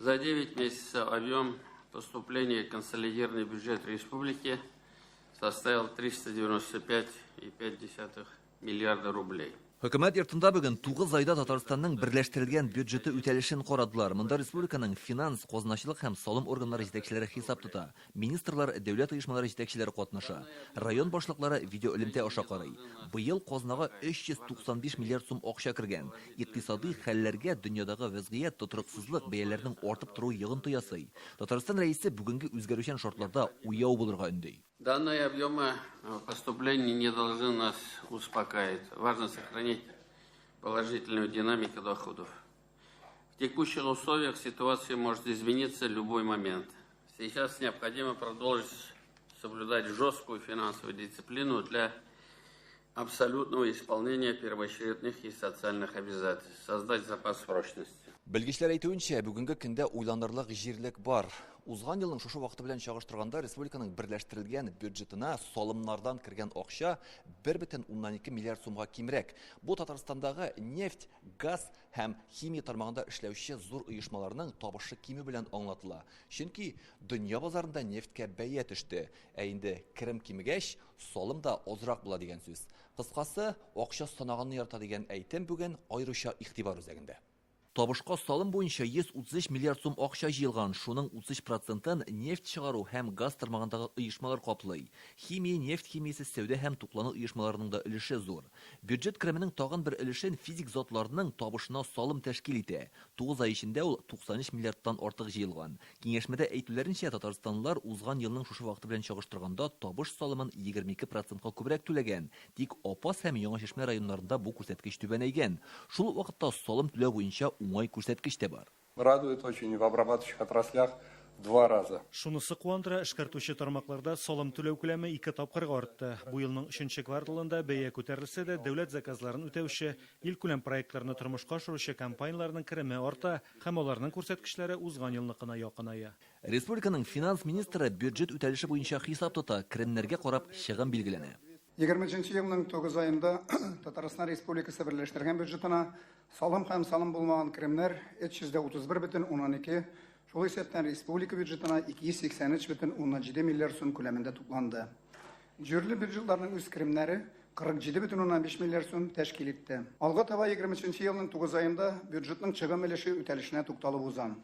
За 9 месяцев объем поступления в консолидированный бюджет республики составил 395,5 миллиарда рублей. Hökümet yurtunda bugün 9 ayda Tatarstan'ın birleştirilgen büdjeti ütelişin koradılar. Mında Respublikanın finans, qoznaşılıq hem salım organları yetekçileri hesap tuta. Ministrlar, devlet uyuşmaları yetekçileri qatnaşa. Rayon başlıkları video ölimte aşağı qaray. Bu yıl qoznağa 395 milyar sum oqşa kirgen. İqtisadi hallerge dünyadagi vaziyet tuturuqsızlık beyelerinin ortib turuğu yığıntı yasay. Tatarstan reisi bugünkü üzgerişen şartlarda uyav bulurga ündey. Данные объемы поступлений не должны нас успокаивать. Важно сохранить положительную динамику доходов. В текущих условиях ситуация может измениться в любой момент. Сейчас необходимо продолжить соблюдать жесткую финансовую дисциплину для абсолютного исполнения первоочередных и социальных обязательств. Создать запас прочности. Белгечләр әйтүенчә, бүгенге көндә уйланырлык җирлек бар. Узган елның шушы вакыты белән чагыштырганда республиканың берләштерелгән бюджетына салымнардан кергән акча 1,12 миллиард сумга кимрәк. Бу Татарстандагы нефть, газ һәм химия тармагында эшләүче зур оешмаларның табышы кими белән аңлатыла. Чөнки дөнья базарында нефткә бәя төште, ә инде керем кимегәч, салым да азрак була дигән сүз. Кыскасы, акча санаганны ярата дигән әйтем бүген аеруча игътибар үзәгендә. Табышка салым буенча 133 миллиард сум акча җыелган, шуның 30%-ын нефть чыгару һәм газ тармагындагы оешмалар каплый. Химия, нефть химиясе, сәүдә һәм туклану оешмаларының да өлеше зур. Бюджет киременең тагын бер өлешен физик затларның табышына салым тәшкил итә. 9 ай эчендә ул 93 миллиардтан артык җыелган. Киңәшмәдә әйтүләренчә, Татарстанлылар узган елның шушы вакыты белән чагыштырганда табыш салымын 22%-ка күбрәк түләгән. Тик Апас һәм Яңа Чишмә районнарында бу күрсәткеч түбәнәйгән. Шул ук вакытта салым түләү буенча уңай күрсәткеч тә бар. Радует очень в обрабатывающих отраслях в 2 раза. Шунысы куандыра, эшкәртүче тармакларда салым түләү күләме 2 тапкырга артты. Бу елның 3нче кварталында бәя күтәрелсә дә, дәүләт заказларын үтәүче, ил күләм проектларны тормышка ашыручы компанияларның киреме арта һәм аларның күрсәткечләре узган елныкына якыная. Республиканың финанс министры бюджет үтәлеше буенча хисап тота, киремнәргә карап чыгым билгеләнә. 20 елның 9 айында Татарстан Республикасы берләштерелгән бюджетына салым һәм салым булмаган киремнәр 331,12, шул исәптән республика бюджетына 283,17 миллиард сум күләмендә тупланды. Җирле бюджетларның үз киремнәре 47,5 миллиард сум тәшкил итте. Алга таба 20 елның 9 айында бюджетның чыгым өлеше үтәлешенә тукталып узган.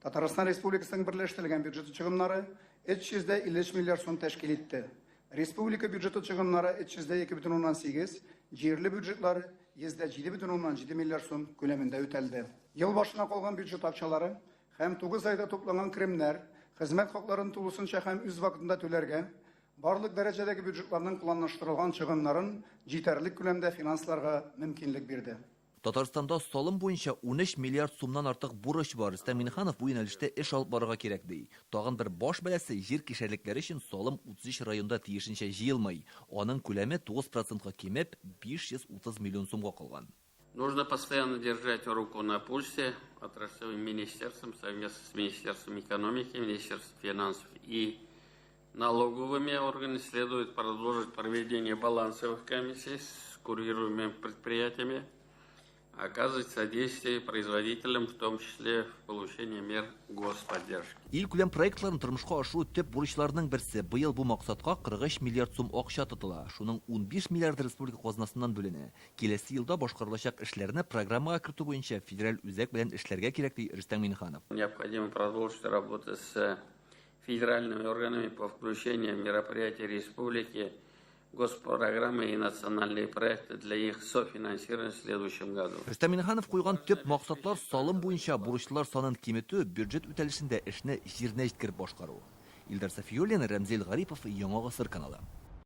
Татарстан Республикасының берләштерелгән бюджет чыгымнары 353 миллиард сум тәшкил итте. Республика бюджеты чыгымнары 302,8, җирле бюджетлары 107,17 миллиард сум күләмендә үтәлде. Ел башына калган бюджет акчалары һәм 9 айда тупланган киремнәр хезмәт хакларын тулысынча һәм үз вакытында түләргә, барлык дәрәҗәдәге бюджетларның планлаштырылган чыгымнарын җитәрлек күләмдә финансларга мөмкинлек бирде. Татарстанда салым буенча 13 миллиард сумнан артык бурыч бар. Рөстәм Миннеханов бу юнәлештә эш алып барырга кирәк ди. Тагын бер баш бәләсе җир кишәрлекләре өчен салым 33 районда тиешенчә җыелмый. Аның күләме 9%-ка кимеп 530 миллион сумга калган. Нужно постоянно держать руку на пульсе отраслевым министерством совместно с Министерством экономики, Министерством финансов и налоговыми органами следует продолжить проведение балансовых комиссий с курируемыми предприятиями, оказывать содействие производителям, в том числе в получении мер господдержки. Ил күләм проектларын тормышка ашыру төп бурычларының берсе. Быел бу максатка 43 миллиард сум акча тотыла. Шуның 15 миллиард республика казнасыннан бүленә. Киләсе елда башкарылачак эшләрне программага кертү буенча федераль үзәк белән эшләргә кирәк ди Рөстәм Миннеханов. Необходимо продолжить работу с федеральными органами по включению мероприятий республики, госпрограммы и национальные проекты для их софинансирования в следующем году. Рөстәм Миннеханов куйган төп максатлар салым буенча бурычлар санын киметү, бюджет үтәлешендә эшне җиренә җиткереп башкару. Илдар Сафиуллин, Рамзел Гарипов, Яңа Гасыр каналы.